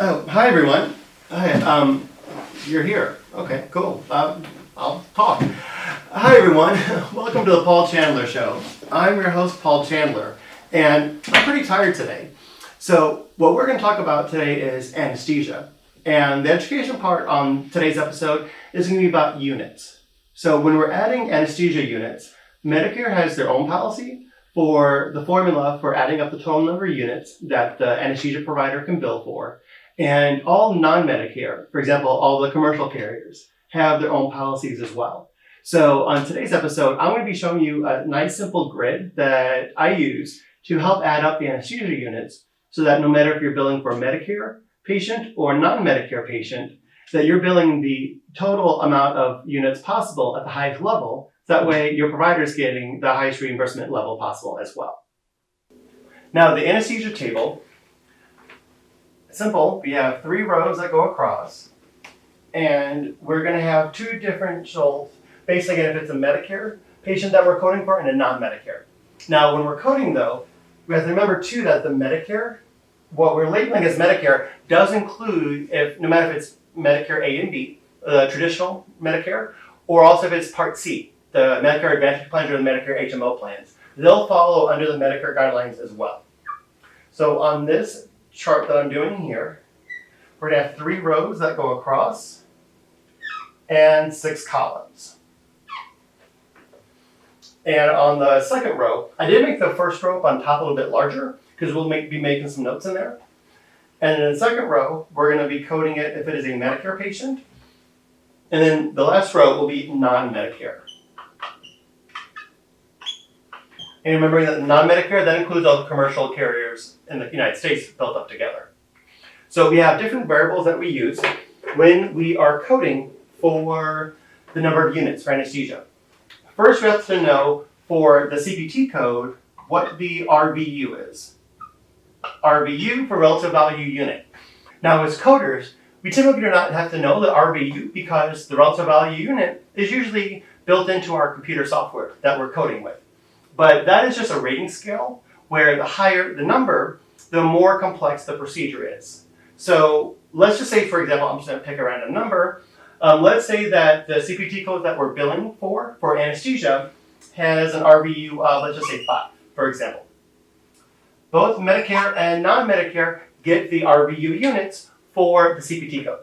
Oh, hi everyone. Hi, you're here. Okay, cool. I'll talk. Hi everyone. Welcome to the Paul Chandler Show. I'm your host, Paul Chandler, and I'm pretty tired today. So what we're going to talk about today is anesthesia. And the education part on today's episode is going to be about units. So when we're adding anesthesia units, Medicare has their own policy for the formula for adding up the total number of units that the anesthesia provider can bill for. And all non-Medicare, for example, all the commercial carriers, have their own policies as well. So on today's episode, I'm going to be showing you a nice simple grid that I use to help add up the anesthesia units so that no matter if you're billing for a Medicare patient or a non-Medicare patient, that you're billing the total amount of units possible at the highest level. So that way your provider is getting the highest reimbursement level possible as well. Now the anesthesia table, simple. We have 3 rows that go across, and we're going to have 2 differentials based again if it's a Medicare patient that we're coding for and a non-Medicare. Now when we're coding though, we have to remember too that the Medicare, what we're labeling as Medicare, does include, if no matter if it's Medicare A and B, the traditional Medicare, or also if it's Part C, the Medicare Advantage plans or the Medicare HMO plans. They'll follow under the Medicare guidelines as well. So on this chart that I'm doing here, we're going to have 3 rows that go across and 6 columns. And on the second row, I did make the first row up on top a little bit larger because we'll be making some notes in there. And in the second row, we're going to be coding it if it is a Medicare patient. And then the last row will be non-Medicare. And remembering that non-Medicare, that includes all the commercial carriers in the United States built up together. So we have different variables that we use when we are coding for the number of units for anesthesia. First, we have to know for the CPT code what the RVU is. RVU for relative value unit. Now as coders, we typically do not have to know the RVU because the relative value unit is usually built into our computer software that we're coding with. But that is just a rating scale where the higher the number, the more complex the procedure is. So let's just say, for example, I'm just going to pick a random number. Let's say that the CPT code that we're billing for anesthesia has an RVU of, let's just say 5, for example. Both Medicare and non-Medicare get the RVU units for the CPT code.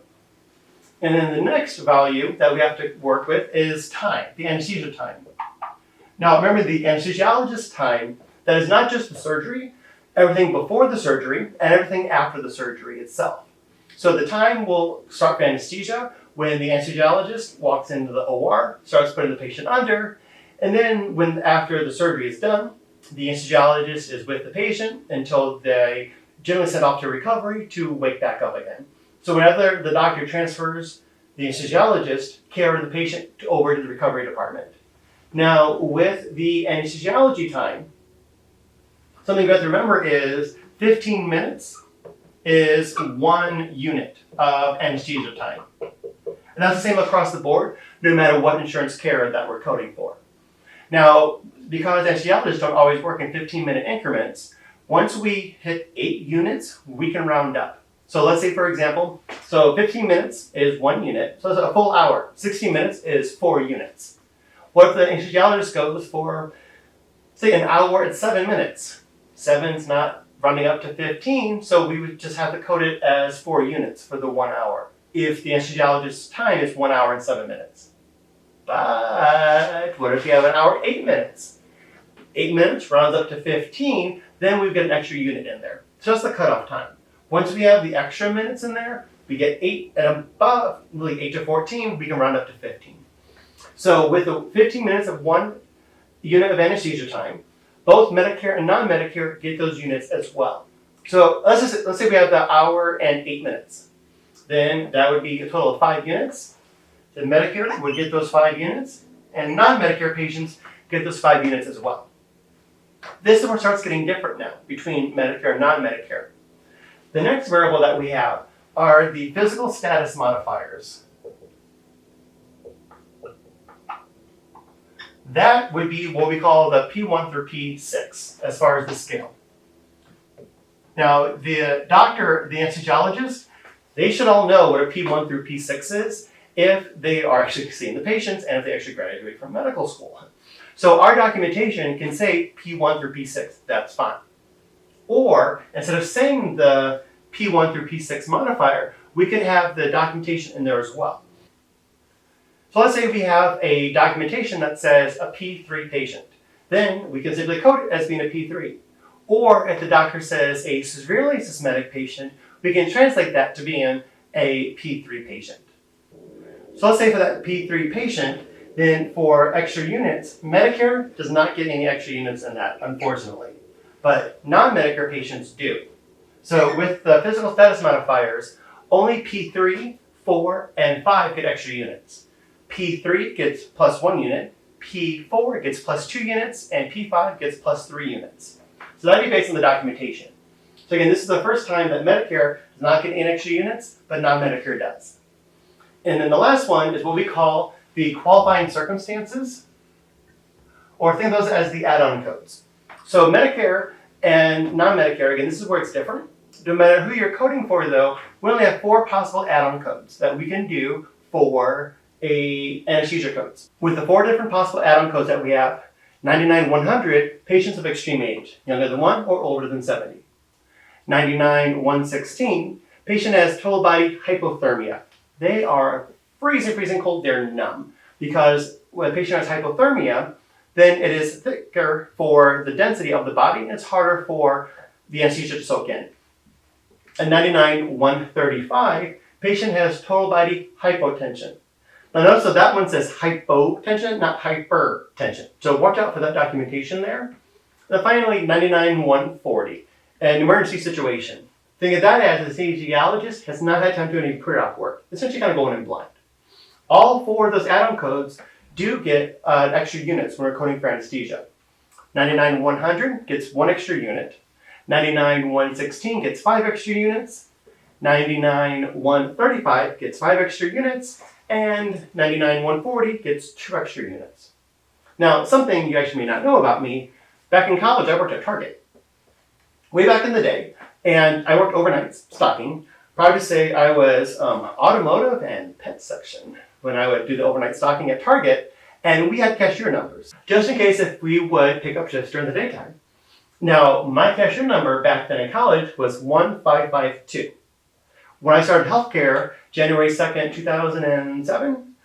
And then the next value that we have to work with is time, the anesthesia time. Now remember, the anesthesiologist time, that is not just the surgery, everything before the surgery and everything after the surgery itself. So the time will start for anesthesia when the anesthesiologist walks into the OR, starts putting the patient under, and then when after the surgery is done, the anesthesiologist is with the patient until they generally sent off to recovery to wake back up again. So whenever the doctor transfers the anesthesiologist care of the patient over to the recovery department. Now with the anesthesiology time, something you have to remember is 15 minutes is 1 unit of anesthesia time. And that's the same across the board, no matter what insurance care that we're coding for. Now, because anesthesiologists don't always work in 15-minute increments, once we hit 8 units, we can round up. So let's say, for example, so 15 minutes is 1 unit, so it's a full hour. 60 minutes is 4 units. What if the anesthesiologist goes for, say, an hour and 7 minutes? 7's not running up to 15, so we would just have to code it as 4 units for the 1 hour. if the anesthesiologist's time is 1 hour and 7 minutes. But what if you have an hour 8 minutes? 8 minutes rounds up to 15, then we've got an extra unit in there. So that's the cutoff time. Once we have the extra minutes in there, we get 8 and above, really 8 to 14, we can round up to 15. So with the 15 minutes of 1 unit of anesthesia time, both Medicare and non-Medicare get those units as well. So let's say we have the hour and 8 minutes. Then that would be a total of 5 units. Then Medicare would get those 5 units, and non-Medicare patients get those 5 units as well. This is where it starts getting different now between Medicare and non-Medicare. The next variable that we have are the physical status modifiers. That would be what we call the P1 through P6 as far as the scale. Now, the doctor, the anesthesiologist, they should all know what a P1 through P6 is if they are actually seeing the patients and if they actually graduate from medical school. So our documentation can say P1 through P6, that's fine. Or instead of saying the P1 through P6 modifier, we could have the documentation in there as well. So let's say we have a documentation that says a P3 patient. Then we can simply code it as being a P3. Or if the doctor says a severely suspected patient, we can translate that to being a P3 patient. So let's say for that P3 patient, then for extra units, Medicare does not get any extra units in that, unfortunately. But non-Medicare patients do. So with the physical status modifiers, only P3, 4, and 5 get extra units. P3 gets plus 1 unit, P4 gets plus 2 units, and P5 gets plus 3 units. So that'd be based on the documentation. So again, this is the first time that Medicare does not get any extra units, but non-Medicare does. And then the last one is what we call the qualifying circumstances, or think of those as the add-on codes. So Medicare and non-Medicare, again, this is where it's different. No matter who you're coding for, though, we only have 4 possible add-on codes that we can do for anesthesia codes. With the 4 different possible add-on codes that we have, 99-100, patients of extreme age, younger than 1 or older than 70. 99-116, patient has total body hypothermia. They are freezing cold, they're numb. Because when a patient has hypothermia, then it is thicker for the density of the body and it's harder for the anesthesia to soak in. At 99-135, patient has total body hypotension. Now notice that that one says hypotension, not hypertension. So watch out for that documentation there. And finally, 99-140, an emergency situation. Think of that as the anesthesiologist has not had time to do any pre-op work. Essentially kind of going in blind. All 4 of those add-on codes do get extra units when we're coding for anesthesia. 99-100 gets 1 extra unit. 99-116 gets 5 extra units. 99-135 gets 5 extra units. And 99-140 gets 2 extra units. Now, something you actually may not know about me, back in college I worked at Target. Way back in the day, and I worked overnight stocking. Proud to say I was automotive and pet section when I would do the overnight stocking at Target, and we had cashier numbers, just in case if we would pick up shifts during the daytime. Now, my cashier number back then in college was 1552. When I started healthcare, January 2nd, 2007,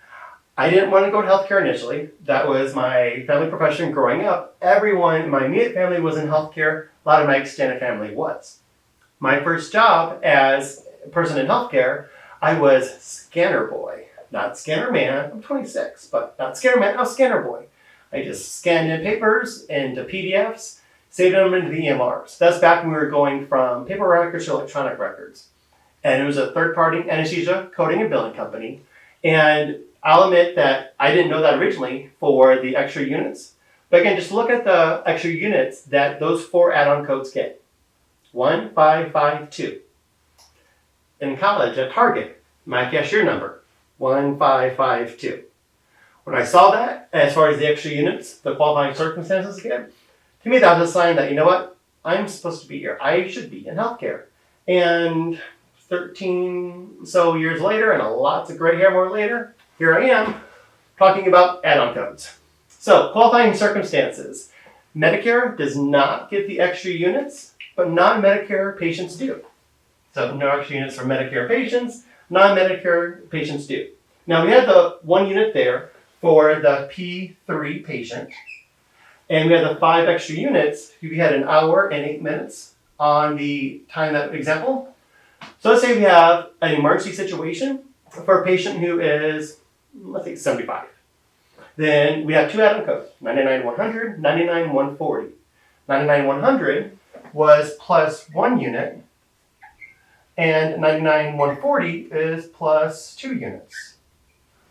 I didn't want to go to healthcare initially. That was my family profession growing up. Everyone in my immediate family was in healthcare. A lot of my extended family was. My first job as a person in healthcare, I was scanner boy. Not scanner man, I'm 26, but not scanner man, I was scanner boy. I just scanned in papers into PDFs, saved them into the EMRs. That's back when we were going from paper records to electronic records. And it was a third-party anesthesia coding and billing company. And I'll admit that I didn't know that originally for the extra units. But again, just look at the extra units that those 4 add-on codes get. 1552. In college at Target, my cashier number, 1552. When I saw that, as far as the extra units, the qualifying circumstances again, to me that was a sign that, you know what, I'm supposed to be here. I should be in healthcare. And 13 so years later, and lots of gray hair more later, here I am talking about add-on codes. So, qualifying circumstances. Medicare does not get the extra units, but non-Medicare patients do. So, no extra units for Medicare patients, non-Medicare patients do. Now we had the 1 unit there for the P3 patient, and we had the 5 extra units. We had 1 hour and 8 minutes on the time that example. So let's say we have an emergency situation for a patient who is, let's say, 75. Then we have 2 add-on codes, 99-100, 99-140. 99-100 was plus 1 unit, and 99-140 is plus 2 units.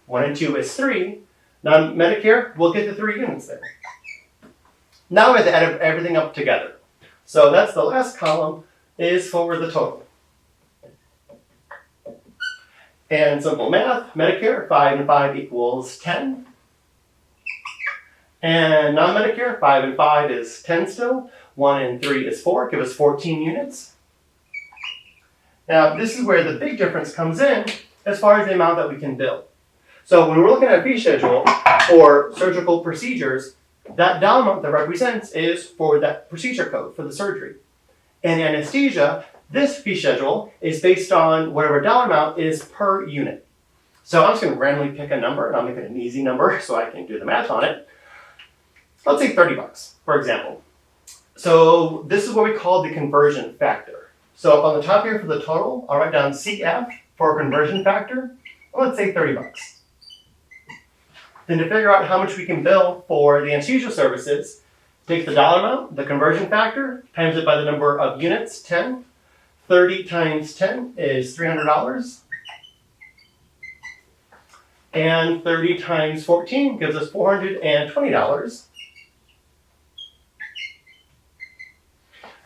1 and 2 is 3. Now Medicare, we'll get the 3 units there. Now we have to add everything up together. So that's the last column is for the total. And simple math, Medicare, 5 and 5 equals 10. And non-Medicare, 5 and 5 is 10 still. 1 and 3 is 4, give us 14 units. Now this is where the big difference comes in as far as the amount that we can bill. So when we're looking at a fee schedule for surgical procedures, that dollar amount that represents is for that procedure code for the surgery. In anesthesia, this fee schedule is based on whatever dollar amount is per unit. So I'm just going to randomly pick a number, and I'll make it an easy number so I can do the math on it. Let's say $30, for example. So this is what we call the conversion factor. So up on the top here for the total, I'll write down CF for conversion factor. Well, let's say $30. Then to figure out how much we can bill for the anesthesia services, take the dollar amount, the conversion factor, times it by the number of units, 10. 30 times 10 is $300. And 30 times 14 gives us $420.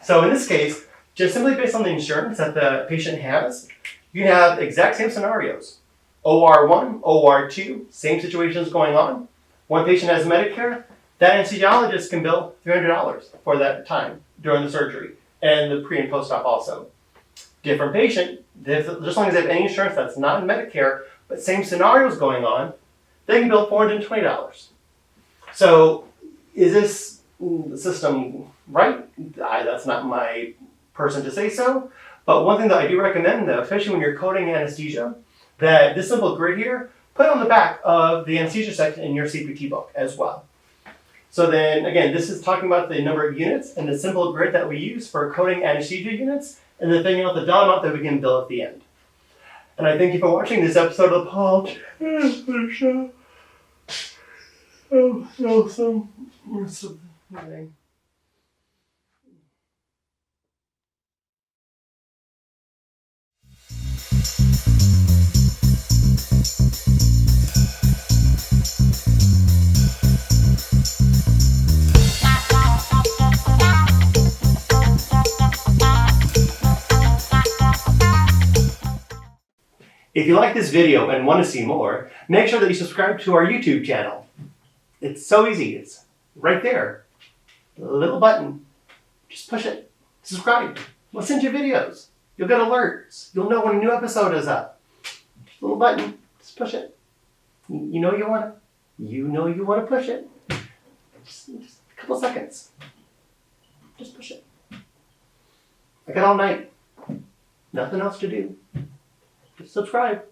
So in this case, just simply based on the insurance that the patient has, you can have the exact same scenarios. OR1, OR2, same situations going on. One patient has Medicare, that anesthesiologist can bill $300 for that time during the surgery and the pre and post-op also. Different patient, just as long as they have any insurance that's not in Medicare, but same scenarios going on, they can bill $420. So is this system right? That's not my person to say so. But one thing that I do recommend, though, especially when you're coding anesthesia, that this simple grid here, put it on the back of the anesthesia section in your CPT book as well. So then, again, this is talking about the number of units and the simple grid that we use for coding anesthesia units, and then figuring out the dollar amount that we can bill at the end. And I thank you for watching this episode of the Paul Chandler Show. Something. If you like this video and want to see more, make sure that you subscribe to our YouTube channel. It's so easy. It's right there. The little button. Just push it. Subscribe. We'll send you videos. You'll get alerts. You'll know when a new episode is up. Little button. Just push it. You know you want to push it. Just a couple seconds. Just push it. I got all night. Nothing else to do. Just subscribe.